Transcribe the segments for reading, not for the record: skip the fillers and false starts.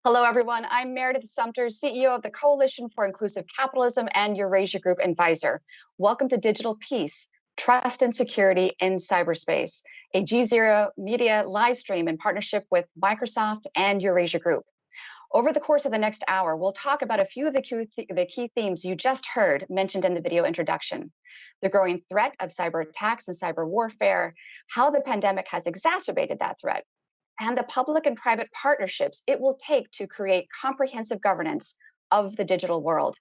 Hello, everyone. I'm Meredith Sumpter, CEO of the Coalition for Inclusive Capitalism and Eurasia Group advisor. Welcome to Digital Peace, Trust and Security in Cyberspace, a GZERO Media live stream in partnership with Microsoft and Eurasia Group. Over the course of the next hour, we'll talk about a few of the key themes you just heard mentioned in the video introduction. The growing threat of cyber attacks and cyber warfare, how the pandemic has exacerbated that threat, and the public and private partnerships it will take to create comprehensive governance of the digital world.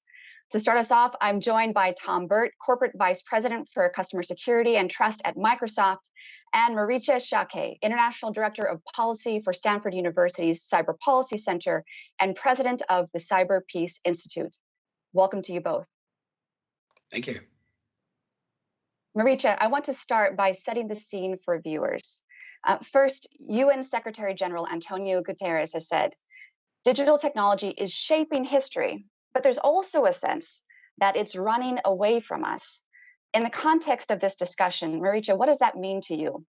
To start us off, I'm joined by Burt, Corporate Vice President for Customer Security and Trust at Microsoft, and Marietje, Schaake, International Director of Policy for Stanford University's Cyber Policy Center and President of the Cyber Peace Institute. Welcome to you both. Thank you. Marietje, I want to start by setting the scene for viewers. First, UN Secretary General Antonio Guterres has said, digital technology is shaping history, but there's also a sense that it's running away from us. In the context of this discussion, Marietje, what does that mean to you?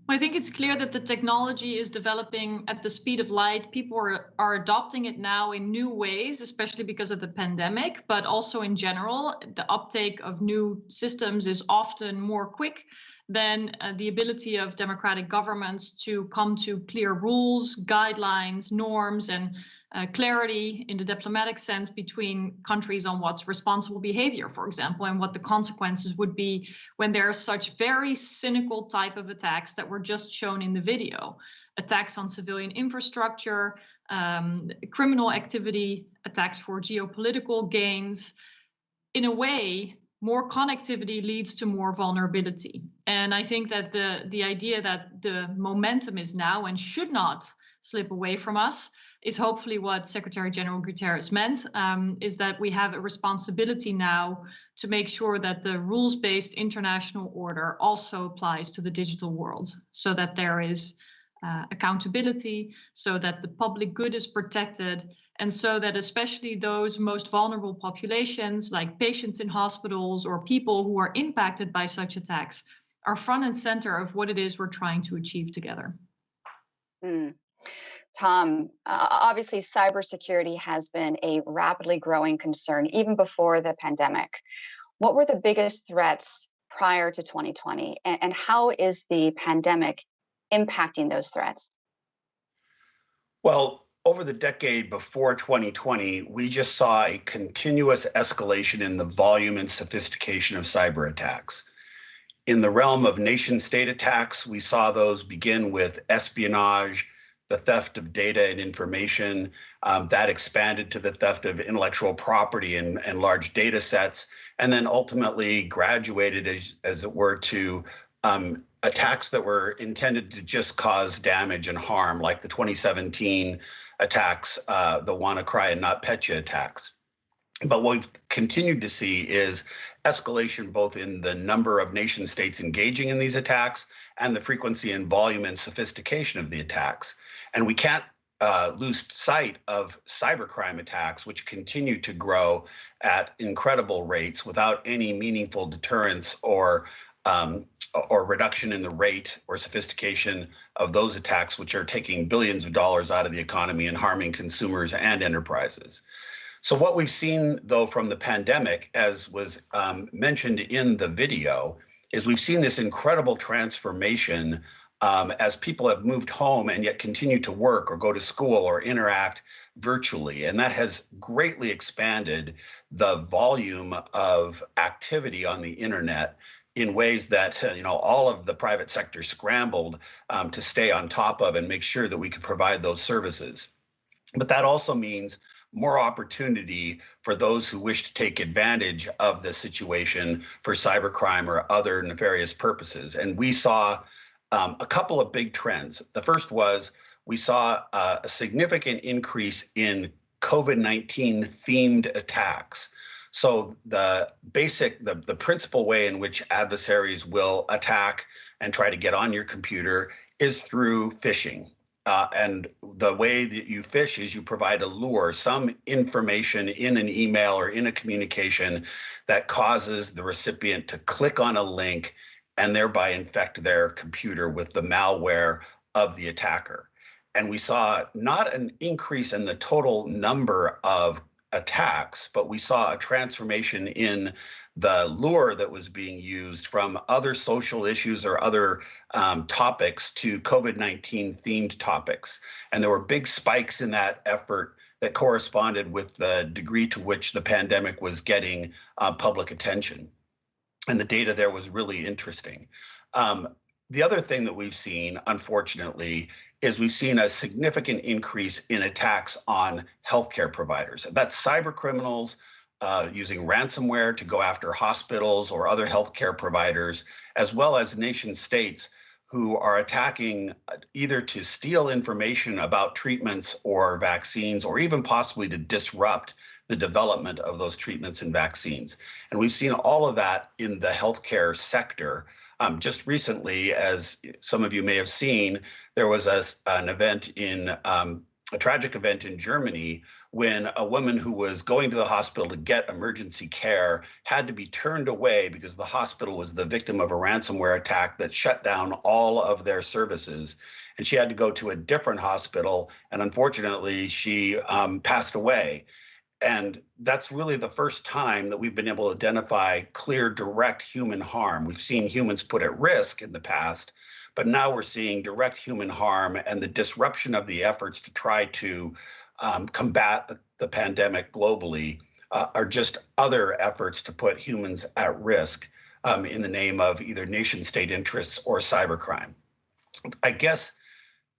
I think it's clear that the technology is developing at the speed of light. People are adopting it now in new ways, especially because of the pandemic, but also in general, the uptake of new systems is often more quick than the ability of democratic governments to come to clear rules, guidelines, norms, and clarity in the diplomatic sense between countries on what's responsible behavior, for example, and what the consequences would be when there are such very cynical type of attacks that were just shown in the video. Attacks on civilian infrastructure, criminal activity, attacks for geopolitical gains. In a way, more connectivity leads to more vulnerability. And I think that the idea that the momentum is now and should not slip away from us is hopefully what Secretary General Guterres meant, is that we have a responsibility now to make sure that the rules-based international order also applies to the digital world, so that there is accountability, so that the public good is protected, and so that especially those most vulnerable populations, like patients in hospitals or people who are impacted by such attacks, are front and center of what it is we're trying to achieve together. Tom, obviously cybersecurity has been a rapidly growing concern even before the pandemic. What were the biggest threats prior to 2020, and how is the pandemic impacting those threats? Well, over the decade before 2020, we just saw a continuous escalation in the volume and sophistication of cyber attacks. In the realm of nation-state attacks, we saw those begin with espionage, the theft of data and information, that expanded to the theft of intellectual property and large data sets, and then ultimately graduated, as it were, to attacks that were intended to just cause damage and harm, like the 2017 attacks, the WannaCry and NotPetya attacks. But what we've continued to see is escalation both in the number of nation states engaging in these attacks and the frequency and volume and sophistication of the attacks. And we can't lose sight of cybercrime attacks, which continue to grow at incredible rates without any meaningful deterrence or reduction in the rate or sophistication of those attacks, which are taking billions of dollars out of the economy and harming consumers and enterprises. So what we've seen, though, from the pandemic, as was mentioned in the video, is we've seen this incredible transformation as people have moved home and yet continue to work or go to school or interact virtually. And that has greatly expanded the volume of activity on the internet in ways that all of the private sector scrambled to stay on top of and make sure that we could provide those services. But that also means more opportunity for those who wish to take advantage of the situation for cybercrime or other nefarious purposes. And we saw a couple of big trends. The first was we saw a significant increase in COVID-19 themed attacks. So the principal way in which adversaries will attack and try to get on your computer is through phishing. And the way that you phish is you provide a lure, some information in an email or in a communication that causes the recipient to click on a link and thereby infect their computer with the malware of the attacker. And we saw not an increase in the total number of attacks, but we saw a transformation in the lure that was being used from other social issues or other topics to COVID-19 themed topics. And there were big spikes in that effort that corresponded with the degree to which the pandemic was getting public attention. And the data there was really interesting. The other thing that we've seen, unfortunately, is we've seen a significant increase in attacks on healthcare providers. That's cyber criminals using ransomware to go after hospitals or other healthcare providers, as well as nation states who are attacking either to steal information about treatments or vaccines, or even possibly to disrupt the development of those treatments and vaccines. And we've seen all of that in the healthcare sector. Just recently, as some of you may have seen, there was an event in a tragic event in Germany when a woman who was going to the hospital to get emergency care had to be turned away because the hospital was the victim of a ransomware attack that shut down all of their services. And she had to go to a different hospital, and unfortunately, she passed away. And that's really the first time that we've been able to identify clear, direct human harm. We've seen humans put at risk in the past, but now we're seeing direct human harm, and the disruption of the efforts to try to combat the pandemic globally are just other efforts to put humans at risk in the name of either nation state interests or cybercrime. I guess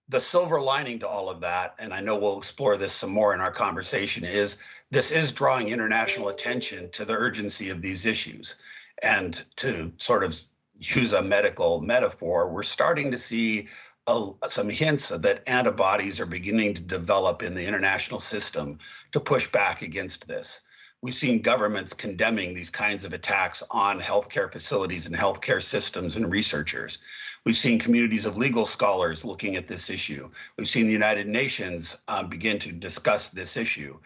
the silver lining to all of that, and I know we'll explore this some more in our conversation, is this is drawing international attention to the urgency of these issues. And to sort of use a medical metaphor, we're starting to see some hints that antibodies are beginning to develop in the international system to push back against this. We've seen governments condemning these kinds of attacks on healthcare facilities and healthcare systems and researchers. We've seen communities of legal scholars looking at this issue. We've seen the United Nations begin to discuss this issue.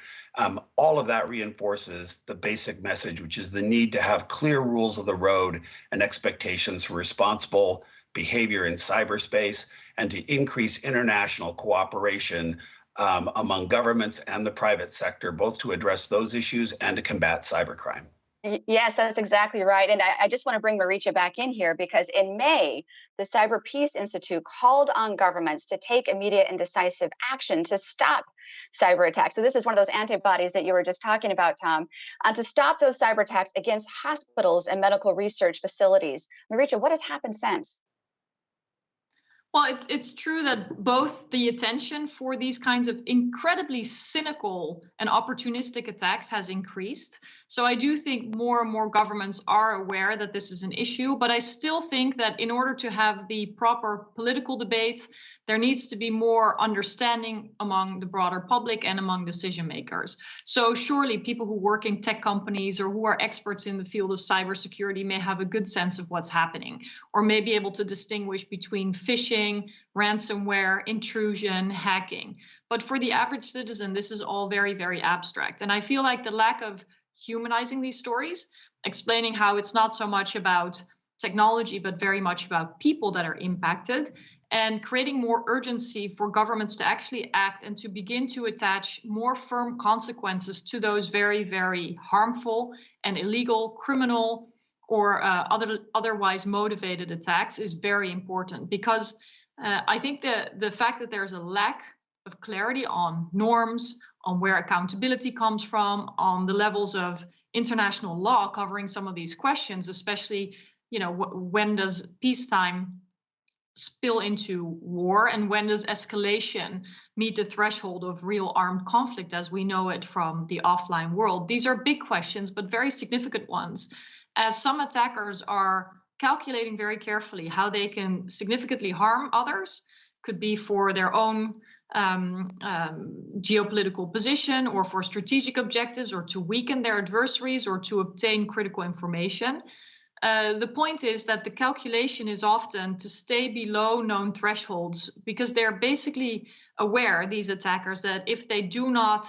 All of that reinforces the basic message, which is the need to have clear rules of the road and expectations for responsible behavior in cyberspace, and to increase international cooperation among governments and the private sector, both to address those issues and to combat cybercrime. Yes, that's exactly right. And I just want to bring Marietje back in here because in May, the Cyber Peace Institute called on governments to take immediate and decisive action to stop cyber attacks. So this is one of those antibodies that you were just talking about, Tom, to stop those cyber attacks against hospitals and medical research facilities. Marietje, what has happened since? Well, it's true that both the attention for these kinds of incredibly cynical and opportunistic attacks has increased. So I do think more and more governments are aware that this is an issue, but I still think that in order to have the proper political debate, there needs to be more understanding among the broader public and among decision makers. So surely people who work in tech companies or who are experts in the field of cybersecurity may have a good sense of what's happening, or may be able to distinguish between phishing, ransomware, intrusion, hacking. But for the average citizen, this is all very, very abstract. And I feel like the lack of humanizing these stories, explaining how it's not so much about technology, but very much about people that are impacted, and creating more urgency for governments to actually act and to begin to attach more firm consequences to those very, very harmful and illegal, criminal, or otherwise motivated attacks is very important. Because I think the fact that there's a lack of clarity on norms, on where accountability comes from, on the levels of international law covering some of these questions, especially, when does peacetime spill into war, and when does escalation meet the threshold of real armed conflict as we know it from the offline world? These are big questions, but very significant ones, as some attackers are calculating very carefully how they can significantly harm others. Could be for their own geopolitical position, or for strategic objectives, or to weaken their adversaries, or to obtain critical information. The point is that the calculation is often to stay below known thresholds, because they're basically aware, these attackers, that if they do not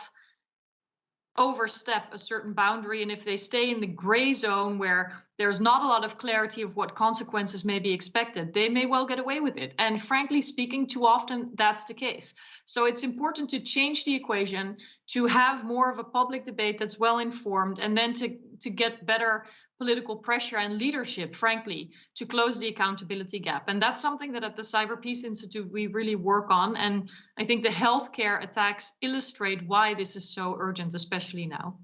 overstep a certain boundary, and if they stay in the gray zone where there's not a lot of clarity of what consequences may be expected, they may well get away with it. And frankly speaking, too often that's the case. So it's important to change the equation, to have more of a public debate that's well informed, and then to get better political pressure and leadership, frankly, to close the accountability gap. And that's something that at the Cyber Peace Institute we really work on. And I think the healthcare attacks illustrate why this is so urgent, especially now.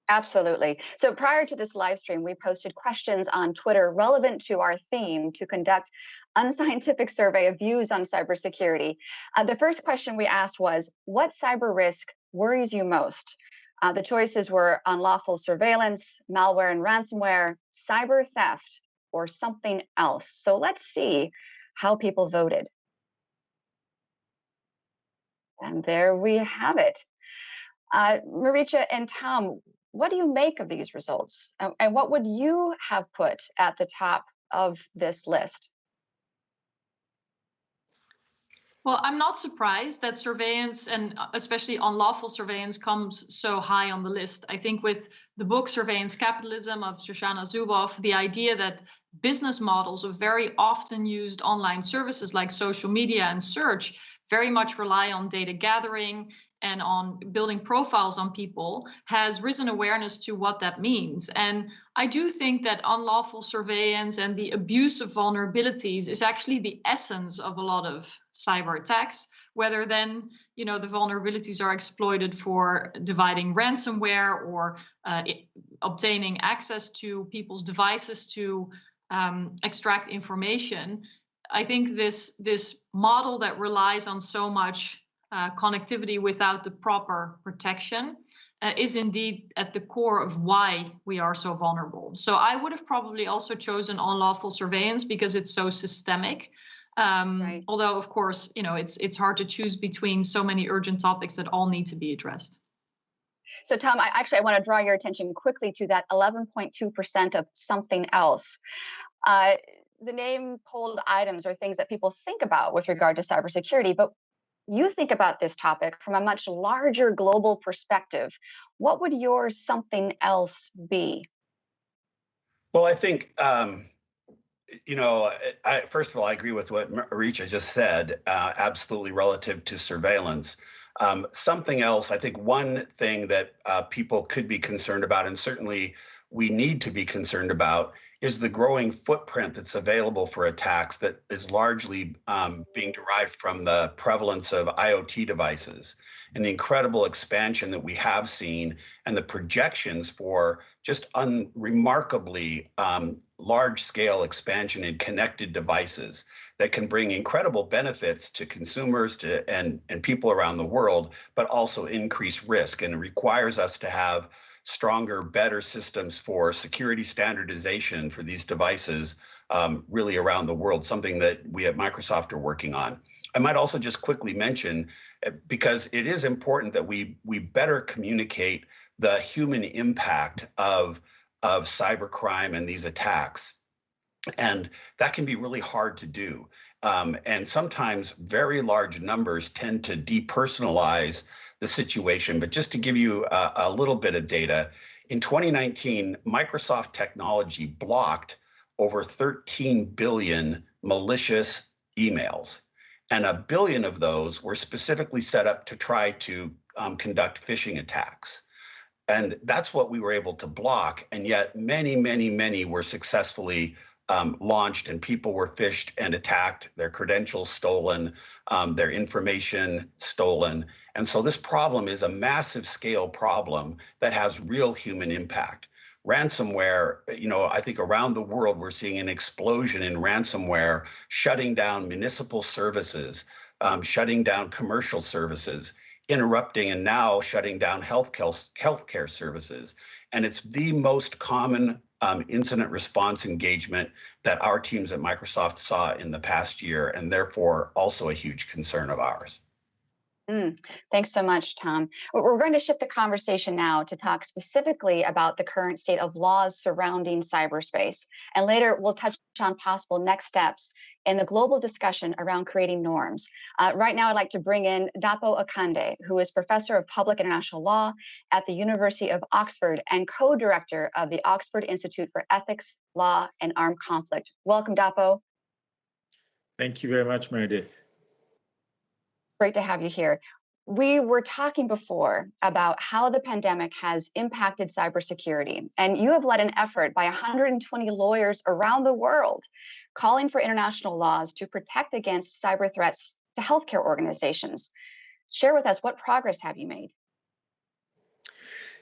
Absolutely. So prior to this live stream, we posted questions on Twitter relevant to our theme to conduct unscientific survey of views on cybersecurity. The first question we asked was, what cyber risk worries you most? The choices were unlawful surveillance, malware and ransomware, cyber theft, or something else. So let's see how people voted. And there we have it. Marietje and Tom, what do you make of these results? And what would you have put at the top of this list? Well, I'm not surprised that surveillance, and especially unlawful surveillance, comes so high on the list. I think with the book Surveillance Capitalism of Shoshana Zuboff, the idea that business models of very often used online services like social media and search very much rely on data gathering and on building profiles on people has risen awareness to what that means. And I do think that unlawful surveillance and the abuse of vulnerabilities is actually the essence of a lot of cyber attacks, whether then the vulnerabilities are exploited for dividing ransomware or obtaining access to people's devices to extract information. I think this model that relies on so much connectivity without the proper protection is indeed at the core of why we are so vulnerable. So I would have probably also chosen unlawful surveillance because it's so systemic. Right. Although, of course, it's hard to choose between so many urgent topics that all need to be addressed. So, Tom, I want to draw your attention quickly to that 11.2% of something else. The name pulled items are things that people think about with regard to cybersecurity, but you think about this topic from a much larger global perspective. What would your something else be? Well, I think, first of all, I agree with what Marietje just said, absolutely relative to surveillance. Something else, I think one thing that people could be concerned about, and certainly we need to be concerned about, is the growing footprint that's available for attacks that is largely being derived from the prevalence of IoT devices and the incredible expansion that we have seen and the projections for just unremarkably large-scale expansion in connected devices that can bring incredible benefits to consumers and people around the world, but also increase risk. And it requires us to have stronger, better systems for security standardization for these devices really around the world, something that we at Microsoft are working on. I might also just quickly mention, because it is important that we better communicate the human impact of cybercrime and these attacks. And that can be really hard to do. And sometimes very large numbers tend to depersonalize the situation. But just to give you a little bit of data, in 2019, Microsoft Technology blocked over 13 billion malicious emails. And 1 billion of those were specifically set up to try to conduct phishing attacks. And that's what we were able to block. And yet many, many, many were successfully launched, and people were phished and attacked, their credentials stolen, their information stolen. And so this problem is a massive scale problem that has real human impact. Ransomware, I think around the world, we're seeing an explosion in ransomware, shutting down municipal services, shutting down commercial services, interrupting and now shutting down healthcare services. And it's the most common incident response engagement that our teams at Microsoft saw in the past year, and therefore also a huge concern of ours. Thanks so much, Tom. We're going to shift the conversation now to talk specifically about the current state of laws surrounding cyberspace. And later, we'll touch on possible next steps in the global discussion around creating norms. Right now, I'd like to bring in Dapo Akande, who is Professor of Public International Law at the University of Oxford and co-director of the Oxford Institute for Ethics, Law, and Armed Conflict. Welcome, Dapo. Thank you very much, Meredith. Great to have you here. We were talking before about how the pandemic has impacted cybersecurity, and you have led an effort by 120 lawyers around the world calling for international laws to protect against cyber threats to healthcare organizations. Share with us, what progress have you made?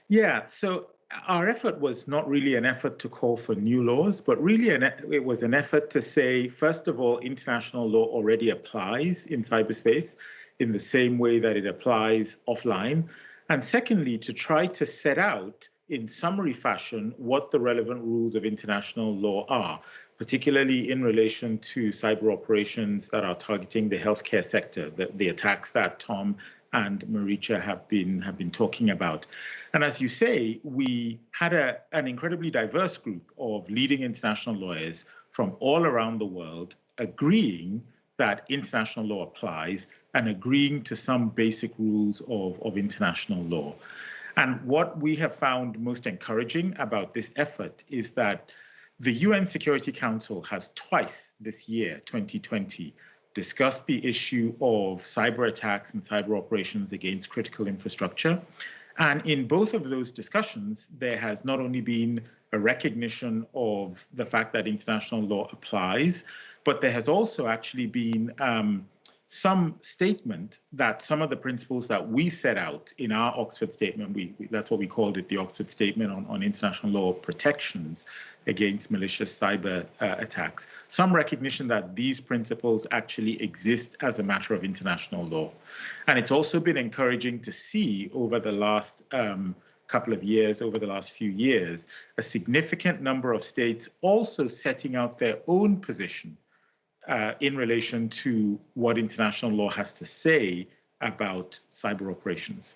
Yeah, so our effort was not really an effort to call for new laws, but really it was an effort to say, first of all, international law already applies in cyberspace in the same way that it applies offline. And secondly, to try to set out in summary fashion what the relevant rules of international law are, particularly in relation to cyber operations that are targeting the healthcare sector, the attacks that Tom and Marietje have been talking about. And as you say, we had an incredibly diverse group of leading international lawyers from all around the world agreeing that international law applies and agreeing to some basic rules of international law. And what we have found most encouraging about this effort is that the UN Security Council has twice this year, 2020, discussed the issue of cyber attacks and cyber operations against critical infrastructure. And in both of those discussions, there has not only been a recognition of the fact that international law applies, but there has also actually been some statement that some of the principles that we set out in our Oxford statement, that's what we called it, the Oxford Statement on International Law Protections against malicious cyber attacks, some recognition that these principles actually exist as a matter of international law. And it's also been encouraging to see over the last couple of years, over the last few years, a significant number of states also setting out their own position in relation to what international law has to say about cyber operations.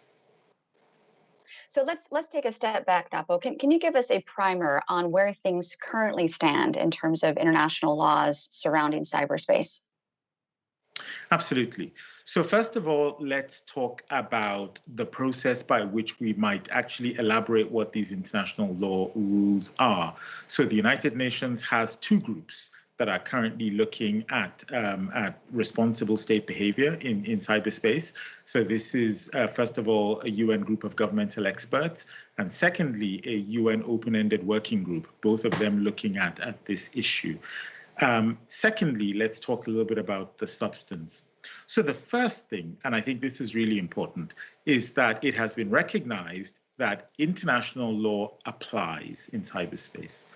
So let's take a step back, Dapo. Can you give us a primer on where things currently stand in terms of international laws surrounding cyberspace? Absolutely. So first of all, let's talk about the process by which we might actually elaborate what these international law rules are. So the United Nations has two groups that are currently looking at responsible state behavior in cyberspace. So this is, first of all, a UN group of governmental experts, and secondly, a UN open-ended working group, both of them looking at this issue. Secondly, let's talk a little bit about the substance. So the first thing, and I think this is really important, is that it has been recognized that international law applies in cyberspace.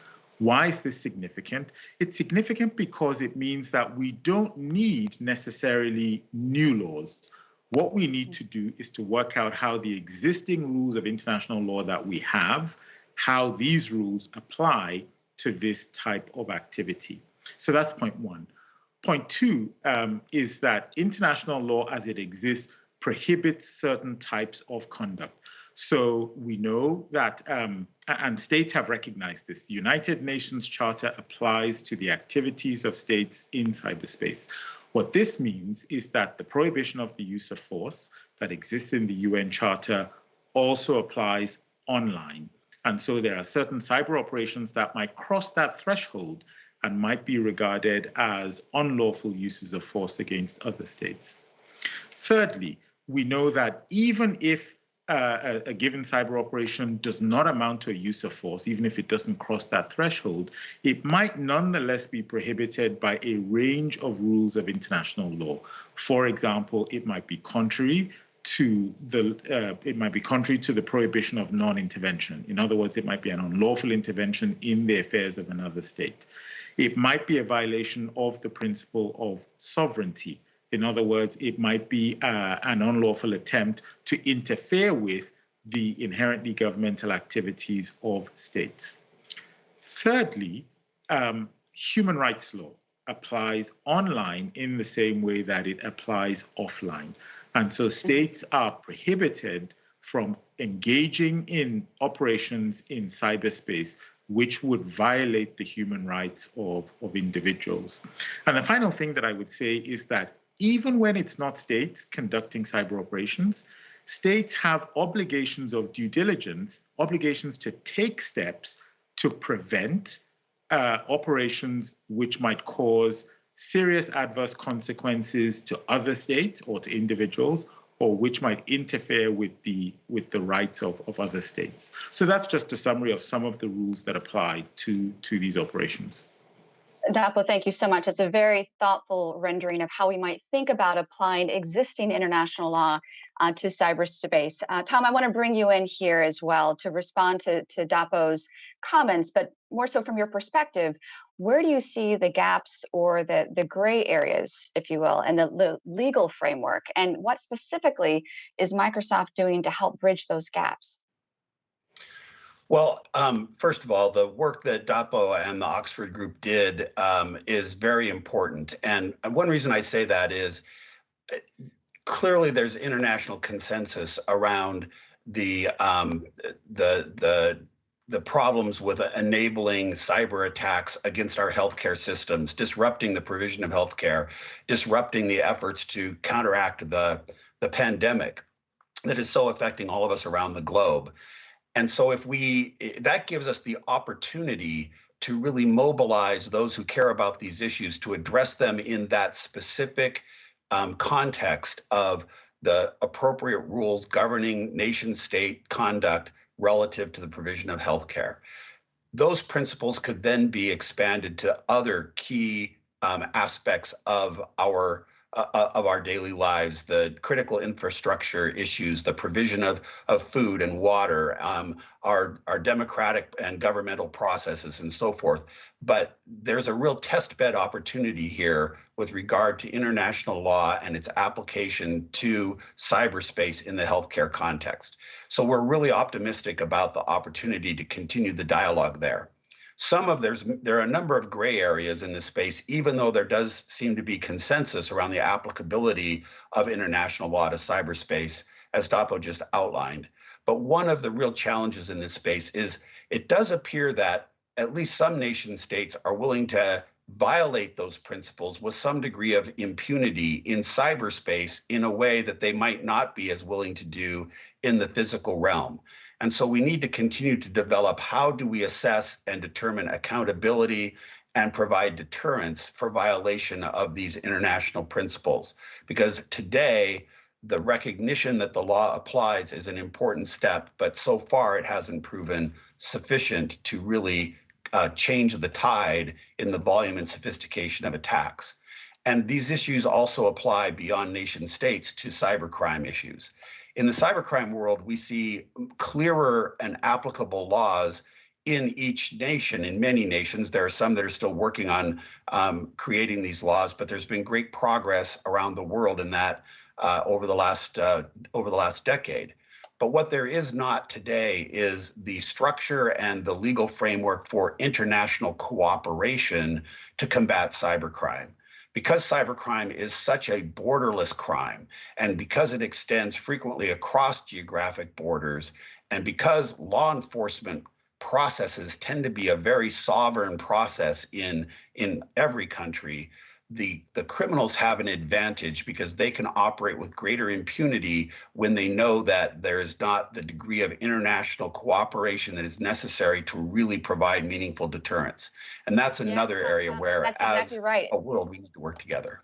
Why is this significant? It's significant because it means that we don't need necessarily new laws. What we need to do is to work out how the existing rules of international law that we have, how these rules apply to this type of activity. So that's point one. Point two is that international law as it exists prohibits certain types of conduct. So we know that, and states have recognized this, the United Nations Charter applies to the activities of states in cyberspace. What this means is that the prohibition of the use of force that exists in the UN Charter also applies online. And so there are certain cyber operations that might cross that threshold and might be regarded as unlawful uses of force against other states. Thirdly, we know that even if a given cyber operation does not amount to a use of force, even if it doesn't cross that threshold, it might nonetheless be prohibited by a range of rules of international law. For example, it might be contrary to the prohibition of non-intervention. In other words, it might be an unlawful intervention in the affairs of another state. It might be a violation of the principle of sovereignty. In other words, it might be an unlawful attempt to interfere with the inherently governmental activities of states. Thirdly, human rights law applies online in the same way that it applies offline. And so states are prohibited from engaging in operations in cyberspace which would violate the human rights of individuals. And the final thing that I would say is that even when it's not states conducting cyber operations, states have obligations of due diligence, obligations to take steps to prevent operations which might cause serious adverse consequences to other states or to individuals, or which might interfere with the rights of other states. So that's just a summary of some of the rules that apply to these operations. Dapo, thank you so much. It's a very thoughtful rendering of how we might think about applying existing international law to cyberspace. Tom, I want to bring you in here as well to respond to Dapo's comments, but more so from your perspective. Where do you see the gaps or the gray areas, if you will, and the legal framework? And what specifically is Microsoft doing to help bridge those gaps? Well, first of all, the work that Dapo and the Oxford Group did is very important. And one reason I say that is clearly there's international consensus around the problems with enabling cyber attacks against our healthcare systems, disrupting the provision of healthcare, disrupting the efforts to counteract the pandemic that is so affecting all of us around the globe. And so that gives us the opportunity to really mobilize those who care about these issues to address them in that specific context of the appropriate rules governing nation-state conduct relative to the provision of healthcare. Those principles could then be expanded to other key aspects of our daily lives, the critical infrastructure issues, the provision of food and water, our democratic and governmental processes and so forth. But there's a real test bed opportunity here with regard to international law and its application to cyberspace in the healthcare context. So we're really optimistic about the opportunity to continue the dialogue there. There are a number of gray areas in this space, even though there does seem to be consensus around the applicability of international law to cyberspace, as Dapo just outlined. But one of the real challenges in this space is it does appear that at least some nation states are willing to violate those principles with some degree of impunity in cyberspace in a way that they might not be as willing to do in the physical realm. And so we need to continue to develop how do we assess and determine accountability and provide deterrence for violation of these international principles. Because today, the recognition that the law applies is an important step, but so far it hasn't proven sufficient to really change the tide in the volume and sophistication of attacks. And these issues also apply beyond nation states to cybercrime issues. In the cybercrime world, we see clearer and applicable laws in each nation. In many nations, there are some that are still working on creating these laws, but there's been great progress around the world in that over the last decade. But what there is not today is the structure and the legal framework for international cooperation to combat cybercrime. Because cybercrime is such a borderless crime, and because it extends frequently across geographic borders, and because law enforcement processes tend to be a very sovereign process in every country, the criminals have an advantage because they can operate with greater impunity when they know that there is not the degree of international cooperation that is necessary to really provide meaningful deterrence. And that's another area where, as a world, we need to work together.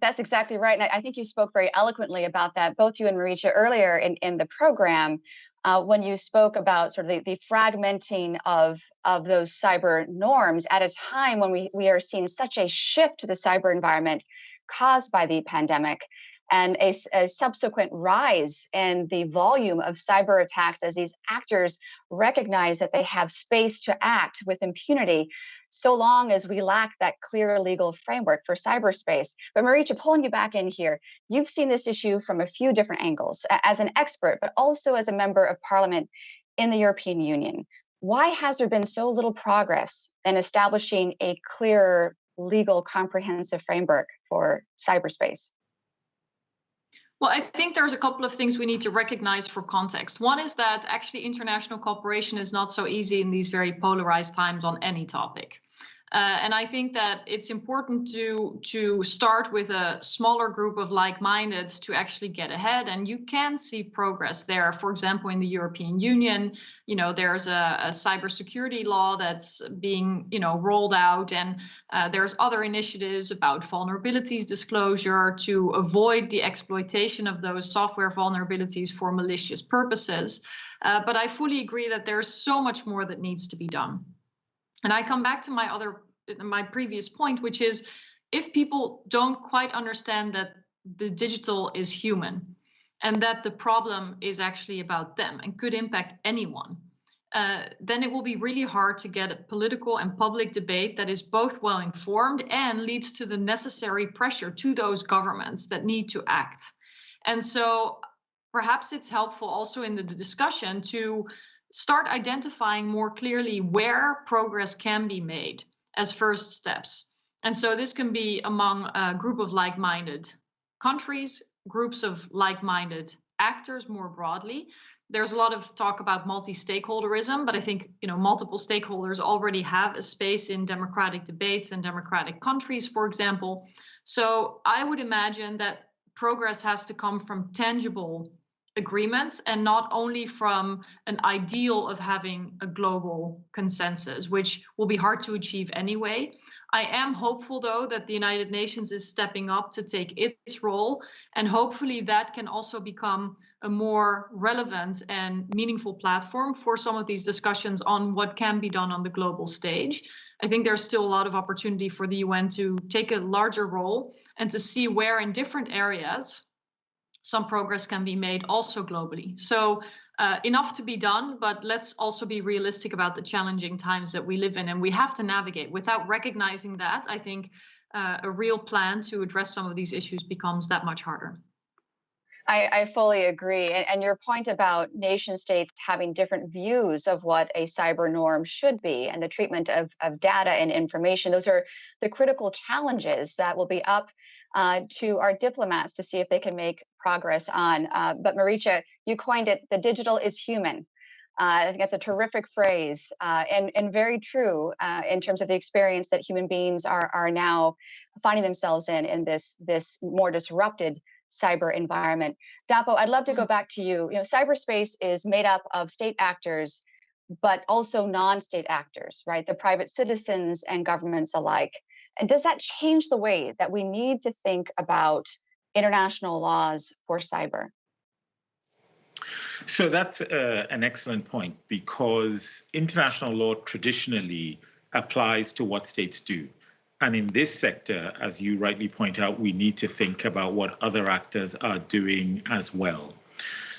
That's exactly right. And I think you spoke very eloquently about that, both you and Marietje, earlier in the program, when you spoke about sort of the fragmenting of those cyber norms at a time when we are seeing such a shift to the cyber environment caused by the pandemic and a subsequent rise in the volume of cyber attacks as these actors recognize that they have space to act with impunity, so long as we lack that clear legal framework for cyberspace. But Marietje, pulling you back in here, you've seen this issue from a few different angles, as an expert, but also as a member of parliament in the European Union. Why has there been so little progress in establishing a clear, legal, comprehensive framework for cyberspace? Well, I think there's a couple of things we need to recognize for context. One is that actually international cooperation is not so easy in these very polarized times on any topic. And I think that it's important to start with a smaller group of like-minded to actually get ahead. And you can see progress there. For example, in the European Union, there's a cybersecurity law that's being, rolled out, and there's other initiatives about vulnerabilities disclosure to avoid the exploitation of those software vulnerabilities for malicious purposes. But I fully agree that there's so much more that needs to be done. And I come back to my previous point, which is if people don't quite understand that the digital is human and that the problem is actually about them and could impact anyone, then it will be really hard to get a political and public debate that is both well informed and leads to the necessary pressure to those governments that need to act. And so perhaps it's helpful also in the discussion to start identifying more clearly where progress can be made as first steps. And so this can be among a group of like-minded countries, groups of like-minded actors more broadly. There's a lot of talk about multi-stakeholderism, but I think multiple stakeholders already have a space in democratic debates and democratic countries, for example. So I would imagine that progress has to come from tangible agreements and not only from an ideal of having a global consensus, which will be hard to achieve anyway. I am hopeful, though, that the United Nations is stepping up to take its role, and hopefully that can also become a more relevant and meaningful platform for some of these discussions on what can be done on the global stage. I think there's still a lot of opportunity for the UN to take a larger role and to see where in different areas some progress can be made also globally. So enough to be done, but let's also be realistic about the challenging times that we live in, and we have to navigate. Without recognizing that, I think a real plan to address some of these issues becomes that much harder. I fully agree. And your point about nation states having different views of what a cyber norm should be and the treatment of data and information, those are the critical challenges that will be up to our diplomats to see if they can make progress on. But Marietje, you coined it, the digital is human. I think that's a terrific phrase and very true in terms of the experience that human beings are now finding themselves in this more disrupted cyber environment. Dapo, I'd love to go back to you. Cyberspace is made up of state actors, but also non-state actors, right? The private citizens and governments alike. And does that change the way that we need to think about international laws for cyber? So that's an excellent point, because international law traditionally applies to what states do. And in this sector, as you rightly point out, we need to think about what other actors are doing as well.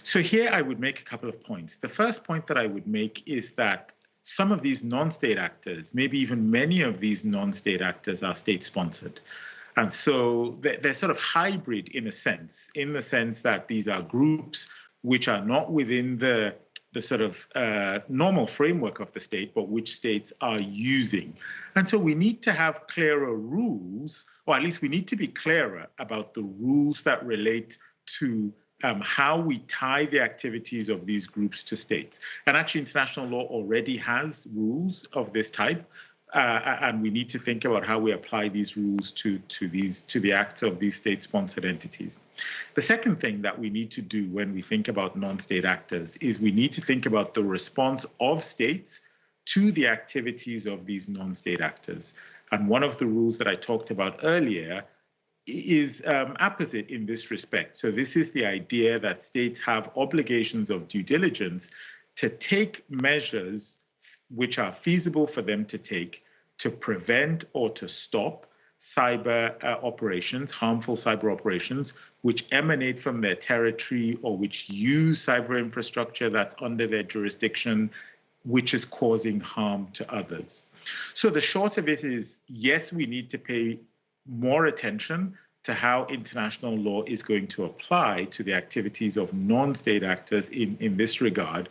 So here I would make a couple of points. The first point that I would make is that some of these non-state actors, maybe even many of these non-state actors, are state-sponsored. And so they're sort of hybrid in the sense that these are groups which are not within the sort of normal framework of the state, but which states are using. And so we need to have clearer rules, or at least we need to be clearer about the rules that relate to how we tie the activities of these groups to states. And actually, international law already has rules of this type. And we need to think about how we apply these rules to the acts of these state-sponsored entities. The second thing that we need to do when we think about non-state actors is we need to think about the response of states to the activities of these non-state actors. And one of the rules that I talked about earlier is opposite in this respect. So this is the idea that states have obligations of due diligence to take measures which are feasible for them to take to prevent or to stop cyber operations, harmful cyber operations, which emanate from their territory or which use cyber infrastructure that's under their jurisdiction, which is causing harm to others. So the short of it is, yes, we need to pay more attention to how international law is going to apply to the activities of non-state actors in this regard.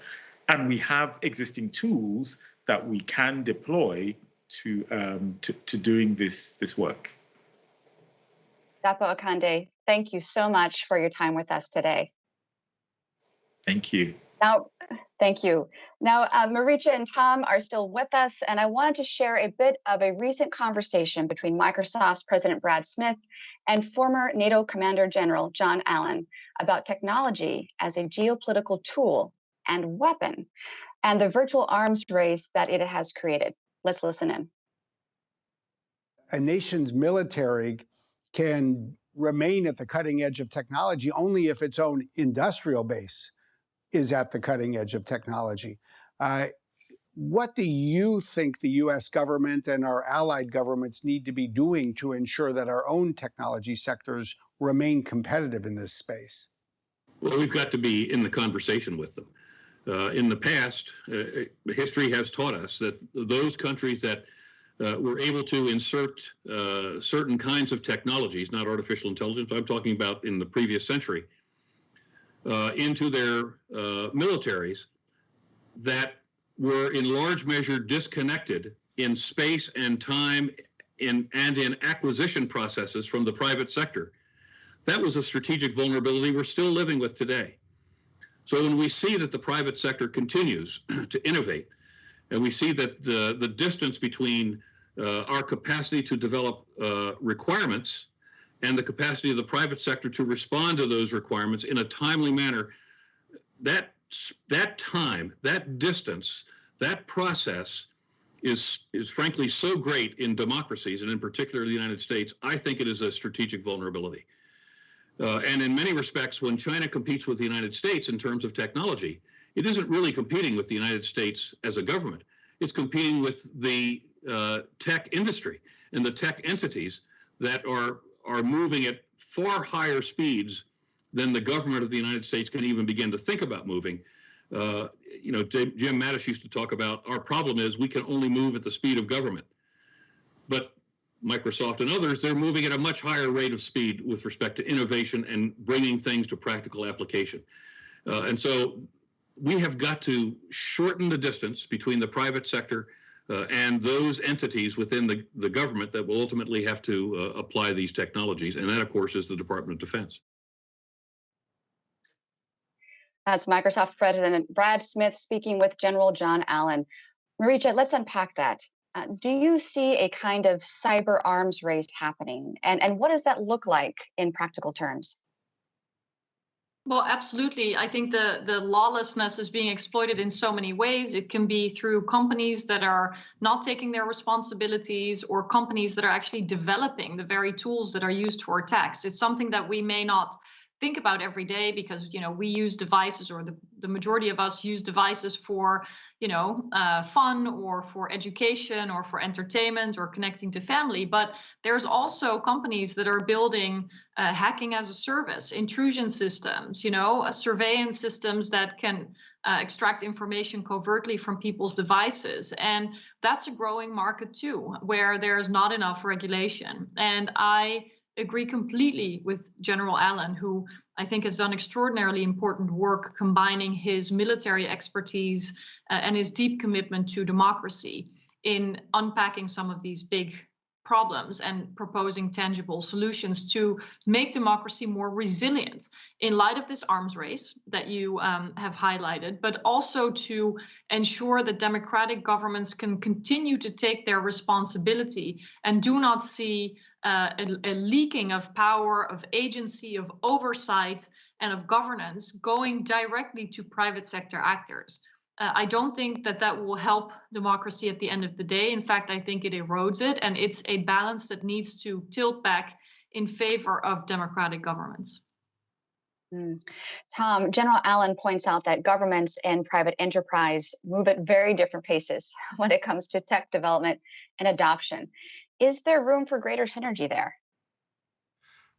And we have existing tools that we can deploy to doing this work. Dapo Akande, thank you so much for your time with us today. Thank you. Now, thank you. Now, Marietje and Tom are still with us, and I wanted to share a bit of a recent conversation between Microsoft's President Brad Smith and former NATO Commander General John Allen about technology as a geopolitical tool and weapon, and the virtual arms race that it has created. Let's listen in. A nation's military can remain at the cutting edge of technology only if its own industrial base is at the cutting edge of technology. What do you think the US government and our allied governments need to be doing to ensure that our own technology sectors remain competitive in this space? Well, we've got to be in the conversation with them. In the past, history has taught us that those countries that were able to insert certain kinds of technologies, not artificial intelligence, but I'm talking about in the previous century, into their militaries that were in large measure disconnected in space and time and in acquisition processes from the private sector. That was a strategic vulnerability we're still living with today. So when we see that the private sector continues to innovate, and we see that the distance between our capacity to develop requirements and the capacity of the private sector to respond to those requirements in a timely manner, that time, that distance, that process is frankly so great in democracies, and in particular the United States. I think it is a strategic vulnerability. And in many respects, when China competes with the United States in terms of technology, it isn't really competing with the United States as a government. It's competing with the tech industry and the tech entities that are moving at far higher speeds than the government of the United States can even begin to think about moving. Jim Mattis used to talk about our problem is we can only move at the speed of government. But Microsoft and others, they're moving at a much higher rate of speed with respect to innovation and bringing things to practical application. And so we have got to shorten the distance between the private sector and those entities within the government that will ultimately have to apply these technologies. And that, of course, is the Department of Defense. That's Microsoft President Brad Smith speaking with General John Allen. Marietje, let's unpack that. Do you see a kind of cyber arms race happening? And what does that look like in practical terms? Well, absolutely. I think the lawlessness is being exploited in so many ways. It can be through companies that are not taking their responsibilities, or companies that are actually developing the very tools that are used for attacks. It's something that we may not think about every day because, we use devices, or the majority of us use devices for, fun, or for education, or for entertainment, or connecting to family. But there's also companies that are building hacking as a service, intrusion systems, surveillance systems that can extract information covertly from people's devices. And that's a growing market too, where there's not enough regulation. And I agree completely with General Allen, who I think has done extraordinarily important work combining his military expertise and his deep commitment to democracy in unpacking some of these big problems and proposing tangible solutions to make democracy more resilient in light of this arms race that you have highlighted, but also to ensure that democratic governments can continue to take their responsibility and do not see a leaking of power, of agency, of oversight, and of governance going directly to private sector actors. I don't think that will help democracy at the end of the day. In fact, I think it erodes it, and it's a balance that needs to tilt back in favor of democratic governments. Tom, General Allen points out that governments and private enterprise move at very different paces when it comes to tech development and adoption. Is there room for greater synergy there?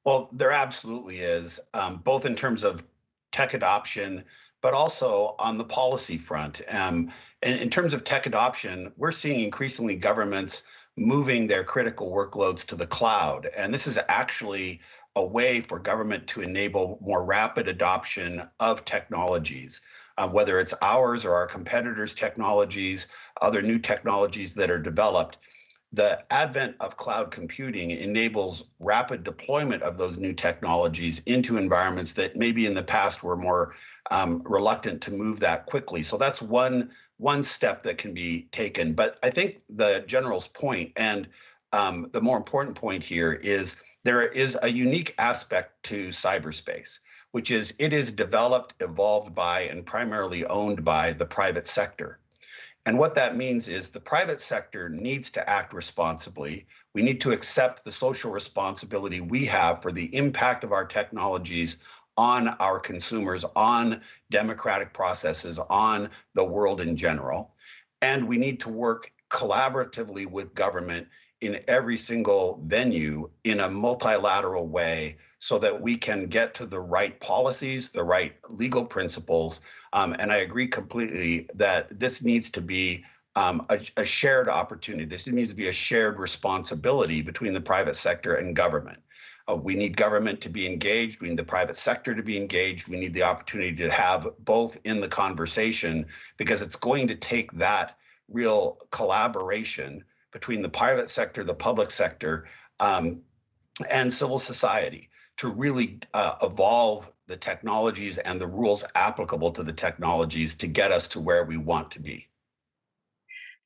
Well, there absolutely is, both in terms of tech adoption, but also on the policy front. And in terms of tech adoption, we're seeing increasingly governments moving their critical workloads to the cloud. And this is actually a way for government to enable more rapid adoption of technologies, whether it's ours or our competitors' technologies, other new technologies that are developed. the advent of cloud computing enables rapid deployment of those new technologies into environments that maybe in the past were more reluctant to move that quickly. So that's one step that can be taken. But I think the general's point, and the more important point here, is there is a unique aspect to cyberspace, which is it is developed, evolved by, and primarily owned by the private sector. And what that means is the private sector needs to act responsibly. We need to accept the social responsibility we have for the impact of our technologies on our consumers, on democratic processes, on the world in general. And we need to work collaboratively with government in every single venue in a multilateral way so that we can get to the right policies, the right legal principles. And I agree completely that this needs to be a shared opportunity. This needs to be a shared responsibility between the private sector and government. We need government to be engaged. We need the private sector to be engaged. We need the opportunity to have both in the conversation, because it's going to take that real collaboration between the private sector, the public sector, and civil society to really evolve the technologies and the rules applicable to the technologies to get us to where we want to be.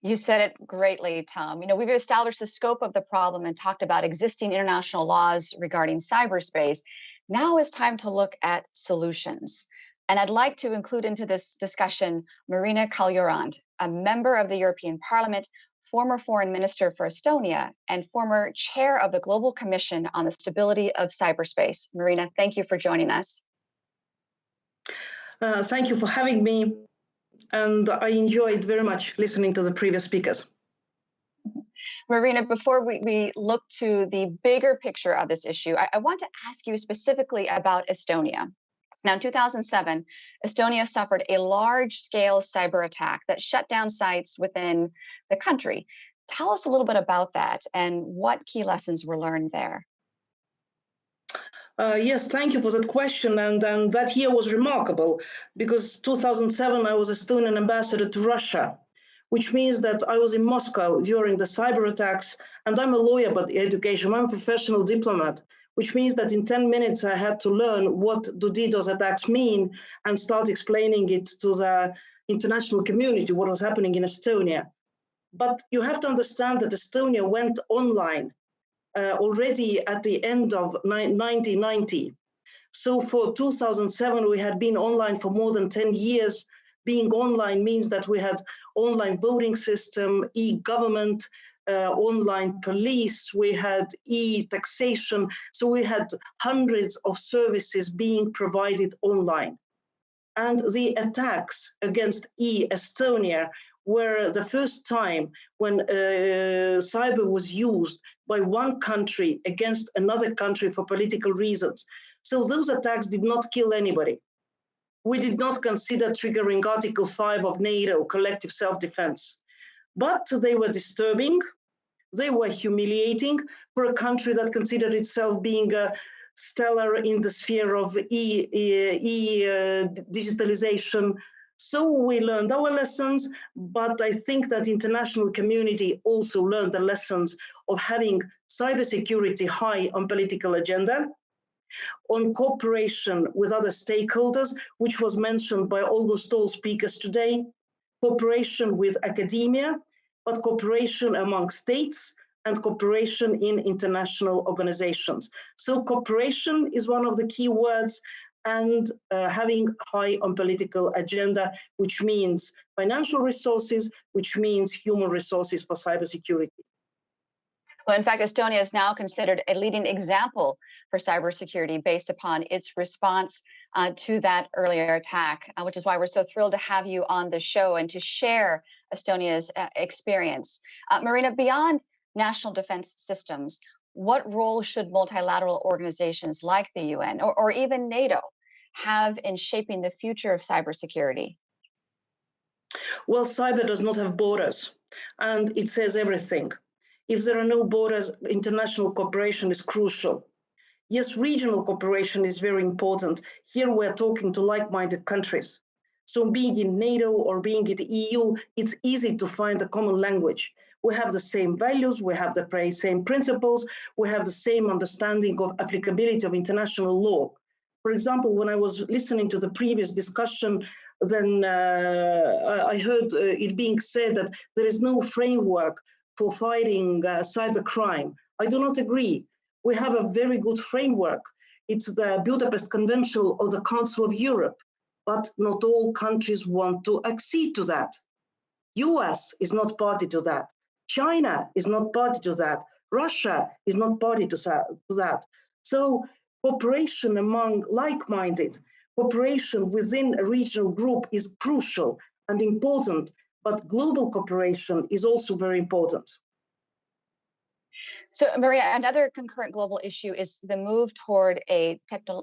You said it greatly, Tom. You know, we've established the scope of the problem and talked about existing international laws regarding cyberspace. Now it's time to look at solutions. And I'd like to include into this discussion Marina Kaljurand, a member of the European Parliament, former foreign minister for Estonia, and former chair of the Global Commission on the Stability of Cyberspace. Marina, thank you for joining us. Thank you for having me. And I enjoyed very much listening to the previous speakers. Marina, before we look to the bigger picture of this issue, I want to ask you specifically about Estonia. Now, in 2007, Estonia suffered a large-scale cyber attack that shut down sites within the country. Tell us a little bit about that and what key lessons were learned there. Yes, thank you for that question. And that year was remarkable because 2007, I was Estonian ambassador to Russia, which means that I was in Moscow during the cyber attacks. And I'm a lawyer by education. I'm a professional diplomat, which means that in 10 minutes, I had to learn what do DDoS attacks mean and start explaining it to the international community, what was happening in Estonia. But you have to understand that Estonia went online already at the end of 1990. So for 2007, we had been online for more than 10 years. Being online means that we had online voting system, e-government, online police, we had e-taxation. So we had hundreds of services being provided online. And the attacks against e-Estonia were the first time when cyber was used by one country against another country for political reasons. So those attacks did not kill anybody. We did not consider triggering Article 5 of NATO, collective self-defense. But they were disturbing, they were humiliating for a country that considered itself being stellar in the sphere of digitalization. So we learned our lessons, but I think that international community also learned the lessons of having cybersecurity high on political agenda, on cooperation with other stakeholders, which was mentioned by almost all speakers today, cooperation with academia, but cooperation among states and cooperation in international organizations. So cooperation is one of the key words, and having high on political agenda, which means financial resources, which means human resources for cybersecurity. Well, in fact, Estonia is now considered a leading example for cybersecurity based upon its response to that earlier attack, which is why we're so thrilled to have you on the show and to share Estonia's experience. Marina, beyond national defense systems, what role should multilateral organizations like the UN or even NATO have in shaping the future of cybersecurity? Well, cyber does not have borders, and it says everything. If there are no borders, international cooperation is crucial. Yes, regional cooperation is very important. Here we're talking to like-minded countries. So being in NATO or being in the EU, it's easy to find a common language. We have the same values, we have the same principles, we have the same understanding of applicability of international law. For example, when I was listening to the previous discussion, then I heard it being said that there is no framework for fighting cybercrime. I do not agree. We have a very good framework. It's the Budapest Convention of the Council of Europe, but not all countries want to accede to that. US is not party to that. China is not party to that. Russia is not party to that. So cooperation among like-minded, cooperation within a regional group is crucial and important, but global cooperation is also very important. So, Maria, another concurrent global issue is the move toward a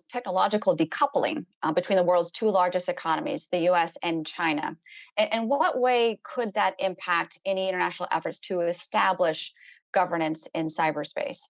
technological decoupling between the world's two largest economies, the US and China. And what way could that impact any international efforts to establish governance in cyberspace?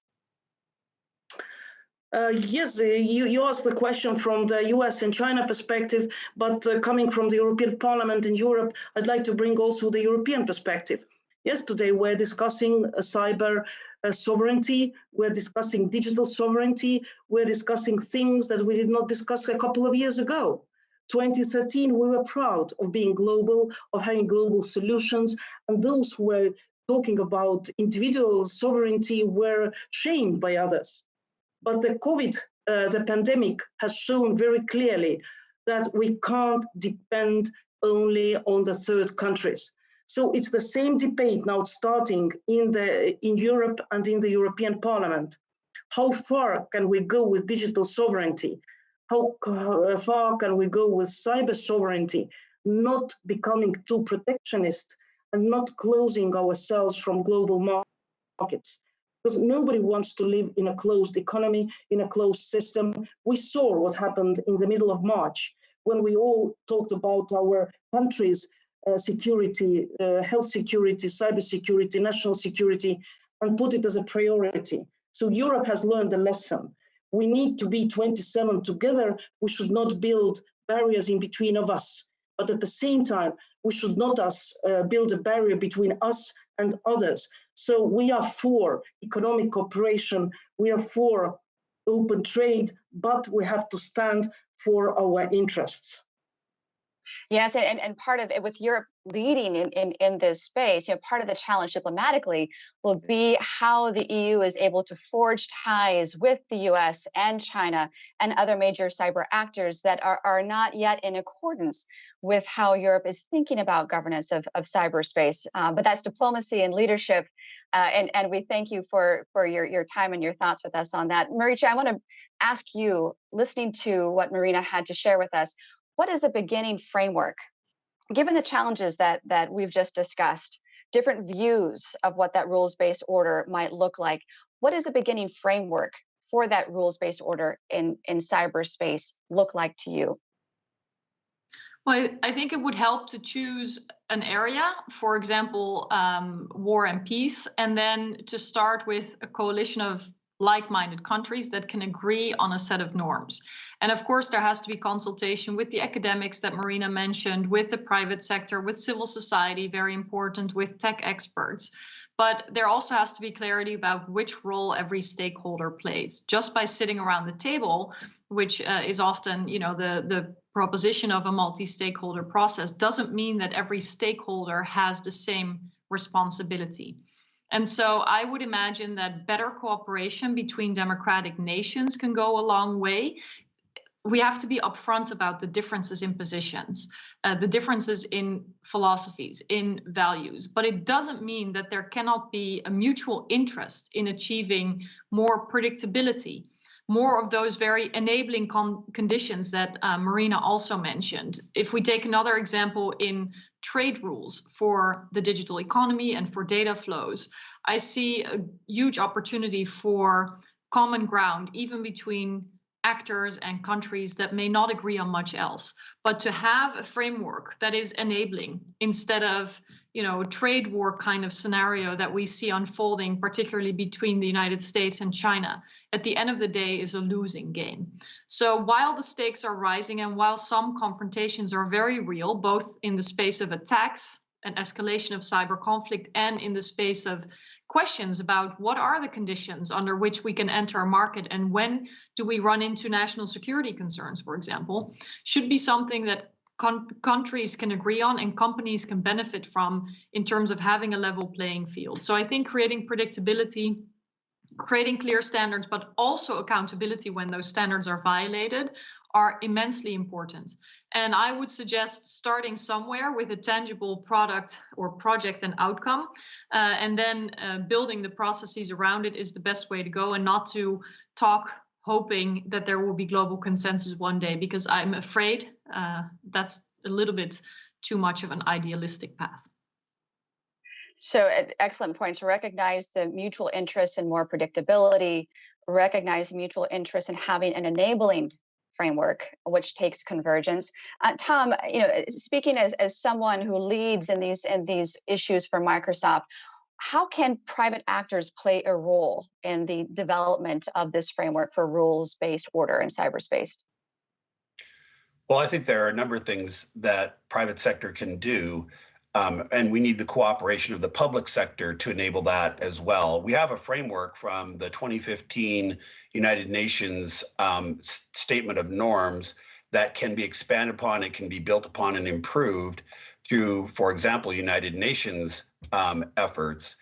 Yes, you asked the question from the US and China perspective, but coming from the European Parliament in Europe, I'd like to bring also the European perspective. Yes, today we're discussing cyber sovereignty, we're discussing digital sovereignty, we're discussing things that we did not discuss a couple of years ago. 2013, we were proud of being global, of having global solutions, and those who were talking about individual sovereignty were shamed by others. But the the pandemic has shown very clearly that we can't depend only on the third countries. So it's the same debate now starting in Europe and in the European Parliament. How far can we go with digital sovereignty? How far can we go with cyber sovereignty, not becoming too protectionist and not closing ourselves from global markets? Because nobody wants to live in a closed economy, in a closed system. We saw what happened in the middle of March when we all talked about our country's security, health security, cyber security, national security, and put it as a priority. So Europe has learned a lesson. We need to be 27 together. We should not build barriers in between of us. But at the same time, we should not build a barrier between us and others. So we are for economic cooperation, we are for open trade, but we have to stand for our interests. Yes, and part of it, with Europe leading in this space, part of the challenge diplomatically will be how the EU is able to forge ties with the US and China and other major cyber actors that are not yet in accordance with how Europe is thinking about governance of cyberspace. But that's diplomacy and leadership. And we thank you for your time and your thoughts with us on that. Marietje, I want to ask you, listening to what Marina had to share with us, what is the beginning framework, given the challenges that we've just discussed, different views of what that rules-based order might look like? What is the beginning framework for that rules-based order in cyberspace look like to you? Well, I think it would help to choose an area, for example, war and peace, and then to start with a coalition of like-minded countries that can agree on a set of norms. And of course, there has to be consultation with the academics that Marina mentioned, with the private sector, with civil society, very important, with tech experts. But there also has to be clarity about which role every stakeholder plays. Just by sitting around the table, which is often, the proposition of a multi-stakeholder process, doesn't mean that every stakeholder has the same responsibility. And so I would imagine that better cooperation between democratic nations can go a long way. We have to be upfront about the differences in positions, the differences in philosophies, in values. But it doesn't mean that there cannot be a mutual interest in achieving more predictability, more of those very enabling conditions that Marina also mentioned. If we take another example in trade rules for the digital economy and for data flows, I see a huge opportunity for common ground, even between actors and countries that may not agree on much else, but to have a framework that is enabling instead of, a trade war kind of scenario that we see unfolding, particularly between the United States and China, at the end of the day is a losing game. So while the stakes are rising and while some confrontations are very real, both in the space of attacks an escalation of cyber conflict and in the space of questions about what are the conditions under which we can enter a market and when do we run into national security concerns, for example, should be something that countries can agree on and companies can benefit from in terms of having a level playing field. So I think creating predictability, creating clear standards, but also accountability when those standards are violated are immensely important. And I would suggest starting somewhere with a tangible product or project and outcome, and then building the processes around it is the best way to go, and not to talk hoping that there will be global consensus one day, because I'm afraid that's a little bit too much of an idealistic path. So excellent points. Recognize the mutual interest in more predictability, recognize the mutual interest in having an enabling framework, which takes convergence. Tom, speaking as someone who leads in these issues for Microsoft, how can private actors play a role in the development of this framework for rules-based order in cyberspace? Well, I think there are a number of things that private sector can do, and we need the cooperation of the public sector to enable that as well. We have a framework from the 2015 United Nations Statement of Norms that can be expanded upon, it can be built upon and improved through, for example, United Nations efforts.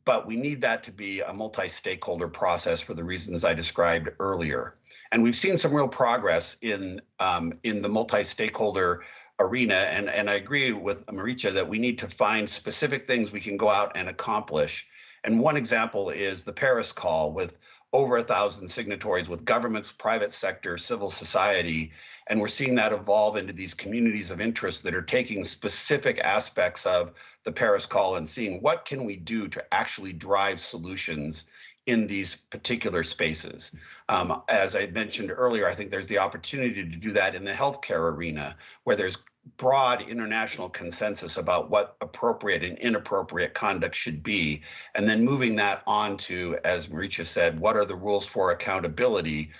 But we need that to be a multi-stakeholder process for the reasons I described earlier. And we've seen some real progress in the multi-stakeholder arena. And I agree with Marietje that we need to find specific things we can go out and accomplish. And one example is the Paris Call, with over 1,000 signatories, with governments, private sector, civil society. And we're seeing that evolve into these communities of interest that are taking specific aspects of the Paris Call and seeing what can we do to actually drive solutions in these particular spaces. As I mentioned earlier, I think there's the opportunity to do that in the healthcare arena, where there's broad international consensus about what appropriate and inappropriate conduct should be, and then moving that on to, as Marietje said, what are the rules for accountability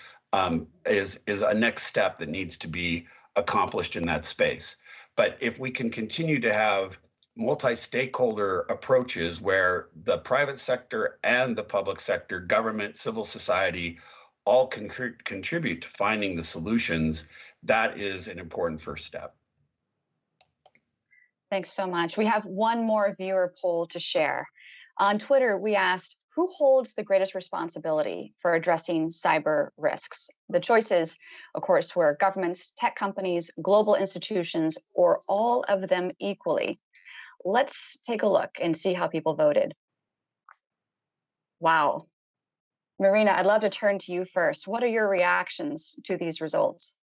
is a next step that needs to be accomplished in that space. But if we can continue to have multi-stakeholder approaches where the private sector and the public sector, government, civil society, all contribute to finding the solutions, that is an important first step. Thanks so much. We have one more viewer poll to share. On Twitter, we asked, who holds the greatest responsibility for addressing cyber risks? The choices, of course, were governments, tech companies, global institutions, or all of them equally. Let's take a look and see how people voted. Wow. Marina, I'd love to turn to you first. What are your reactions to these results?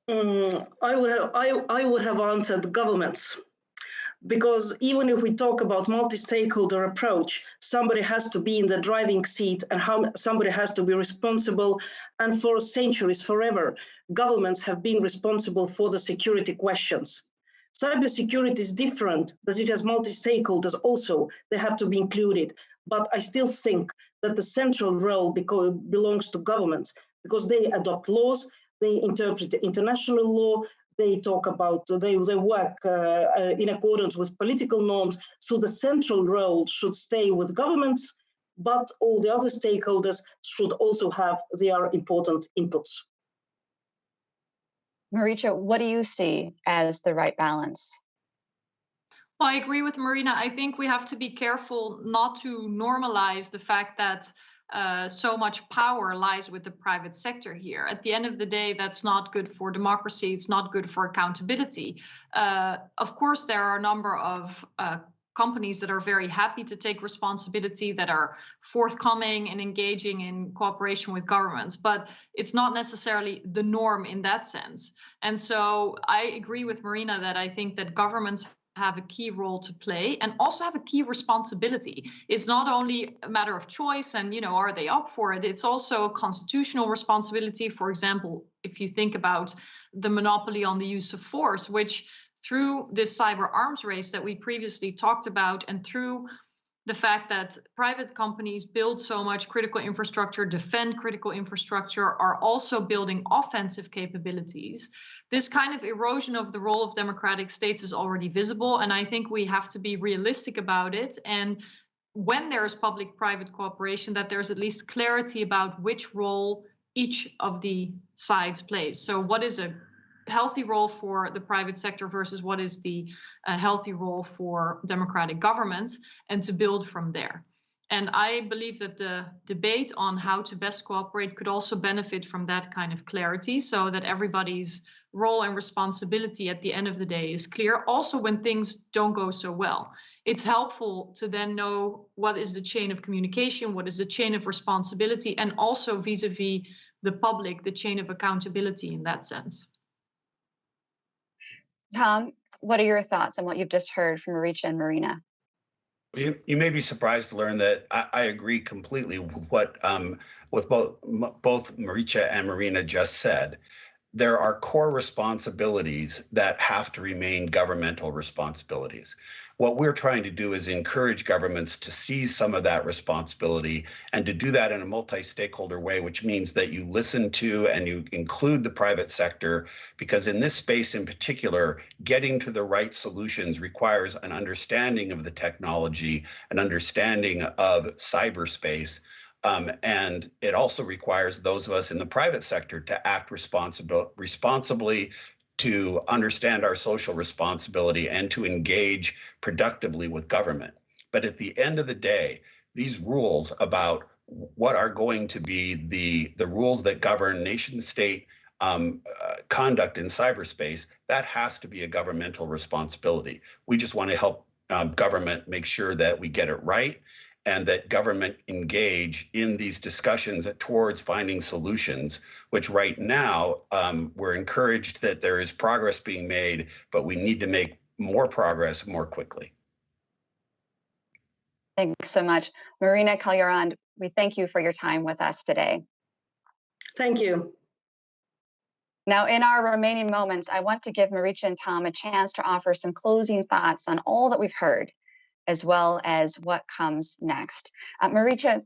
I would have answered governments, because even if we talk about multi-stakeholder approach, somebody has to be in the driving seat and somebody has to be responsible. And for centuries, forever, governments have been responsible for the security questions. Cybersecurity is different, that it has multi-stakeholders also, they have to be included. But I still think that the central role belongs to governments, because they adopt laws, they interpret the international law, they talk about, they work in accordance with political norms. So the central role should stay with governments, but all the other stakeholders should also have their important inputs. Marietje, what do you see as the right balance? Well, I agree with Marina. I think we have to be careful not to normalize the fact that so much power lies with the private sector here. At the end of the day, that's not good for democracy. It's not good for accountability. Of course, there are a number of companies that are very happy to take responsibility, that are forthcoming and engaging in cooperation with governments, but it's not necessarily the norm in that sense. And so I agree with Marina that I think that governments have a key role to play and also have a key responsibility. It's not only a matter of choice and, are they up for it? It's also a constitutional responsibility. For example, if you think about the monopoly on the use of force, which through this cyber arms race that we previously talked about and through the fact that private companies build so much critical infrastructure, defend critical infrastructure, are also building offensive capabilities. This kind of erosion of the role of democratic states is already visible, and I think we have to be realistic about it. And when there's public-private cooperation, that there's at least clarity about which role each of the sides plays. So what is a healthy role for the private sector versus what is the healthy role for democratic governments, and to build from there. And I believe that the debate on how to best cooperate could also benefit from that kind of clarity, so that everybody's role and responsibility at the end of the day is clear. Also, when things don't go so well, it's helpful to then know what is the chain of communication, what is the chain of responsibility, and also vis-a-vis the public, the chain of accountability in that sense. Tom, what are your thoughts on what you've just heard from Marietje and Marina? You may be surprised to learn that I agree completely with what with both Marietje and Marina just said. There are core responsibilities that have to remain governmental responsibilities. What we're trying to do is encourage governments to seize some of that responsibility, and to do that in a multi-stakeholder way, which means that you listen to and you include the private sector, because in this space in particular, getting to the right solutions requires an understanding of the technology, an understanding of cyberspace. And it also requires those of us in the private sector to act responsibly, to understand our social responsibility, and to engage productively with government. But at the end of the day, these rules about what are going to be the rules that govern nation-state conduct in cyberspace, that has to be a governmental responsibility. We just want to help government make sure that we get it right, and that government engage in these discussions towards finding solutions, which right now we're encouraged that there is progress being made, but we need to make more progress more quickly. Thanks so much. Marina, Kaljurand, we thank you for your time with us today. Thank you. Now, in our remaining moments, I want to give Marietje and Tom a chance to offer some closing thoughts on all that we've heard, as well as what comes next. Marietje,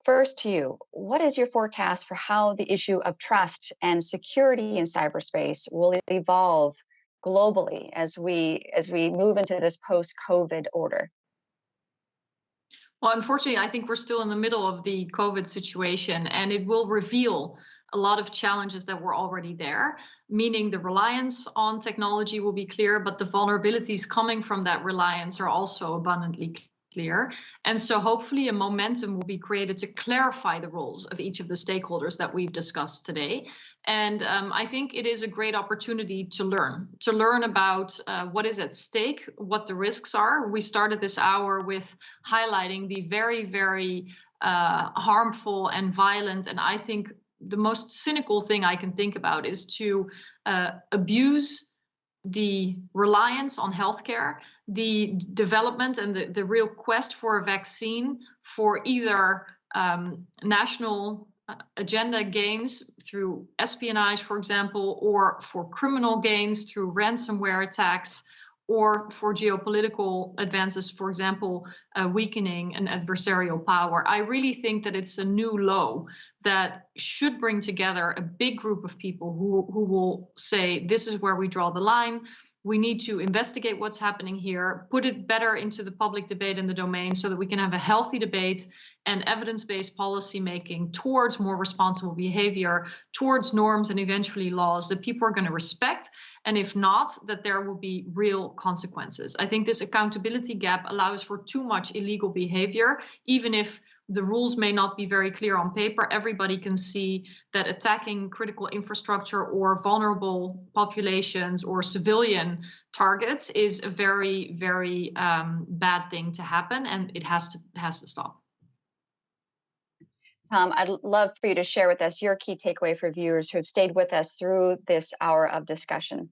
first to you, what is your forecast for how the issue of trust and security in cyberspace will evolve globally as we move into this post-COVID order? Well, unfortunately, I think we're still in the middle of the COVID situation, and it will reveal a lot of challenges that were already there, meaning the reliance on technology will be clear, but the vulnerabilities coming from that reliance are also abundantly clear. And so hopefully a momentum will be created to clarify the roles of each of the stakeholders that we've discussed today. And I think it is a great opportunity to learn about what is at stake, what the risks are. We started this hour with highlighting the very, very harmful and violent, and I think the most cynical thing I can think about is to abuse the reliance on healthcare, the development and the real quest for a vaccine for either national agenda gains through espionage, for example, or for criminal gains through ransomware attacks, or for geopolitical advances, for example, weakening an adversarial power. I really think that it's a new low that should bring together a big group of people who will say, this is where we draw the line. We need to investigate what's happening here, put it better into the public debate in the domain so that we can have a healthy debate and evidence-based policy making towards more responsible behavior, towards norms and eventually laws that people are going to respect. And if not, that there will be real consequences. I think this accountability gap allows for too much illegal behavior, even if the rules may not be very clear on paper. Everybody can see that attacking critical infrastructure or vulnerable populations or civilian targets is a very, very bad thing to happen, and it has to stop. Tom, I'd love for you to share with us your key takeaway for viewers who have stayed with us through this hour of discussion.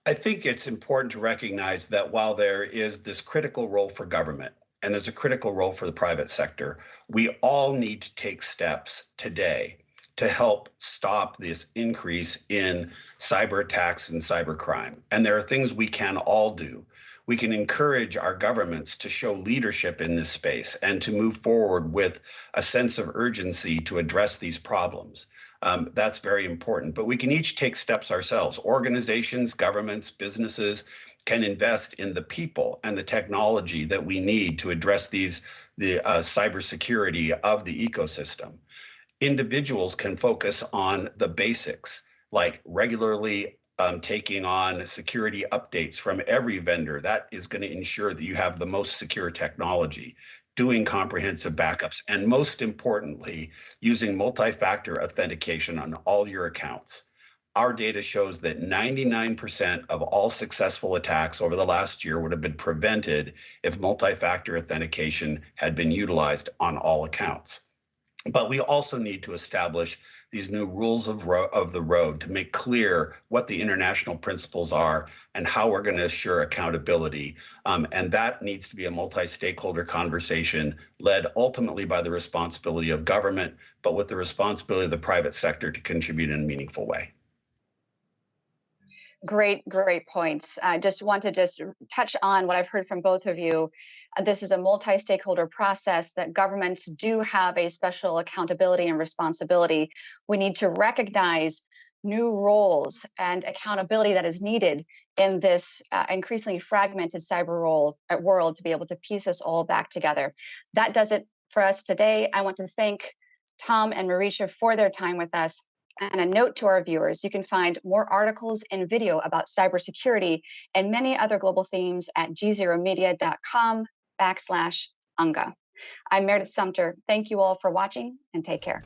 I think it's important to recognize that while there is this critical role for government, and there's a critical role for the private sector, we all need to take steps today to help stop this increase in cyber attacks and cybercrime. And there are things we can all do. We can encourage our governments to show leadership in this space and to move forward with a sense of urgency to address these problems. That's very important, but we can each take steps ourselves. Organizations, governments, businesses can invest in the people and the technology that we need to address the cybersecurity of the ecosystem. Individuals can focus on the basics, like regularly taking on security updates from every vendor. That is going to ensure that you have the most secure technology, doing comprehensive backups, and most importantly, using multi-factor authentication on all your accounts. Our data shows that 99% of all successful attacks over the last year would have been prevented if multi-factor authentication had been utilized on all accounts. But we also need to establish these new rules of the road to make clear what the international principles are and how we're going to assure accountability. And that needs to be a multi-stakeholder conversation led ultimately by the responsibility of government, but with the responsibility of the private sector to contribute in a meaningful way. Great points. I just want to touch on what I've heard from both of you. This is a multi-stakeholder process that governments do have a special accountability and responsibility. We need to recognize new roles and accountability that is needed in this increasingly fragmented cyber world to be able to piece us all back together. That does it for us today. I want to thank Tom and Marietje for their time with us. And a note to our viewers, you can find more articles and video about cybersecurity and many other global themes at gzeromedia.com/UNGA. I'm Meredith Sumpter. Thank you all for watching and take care.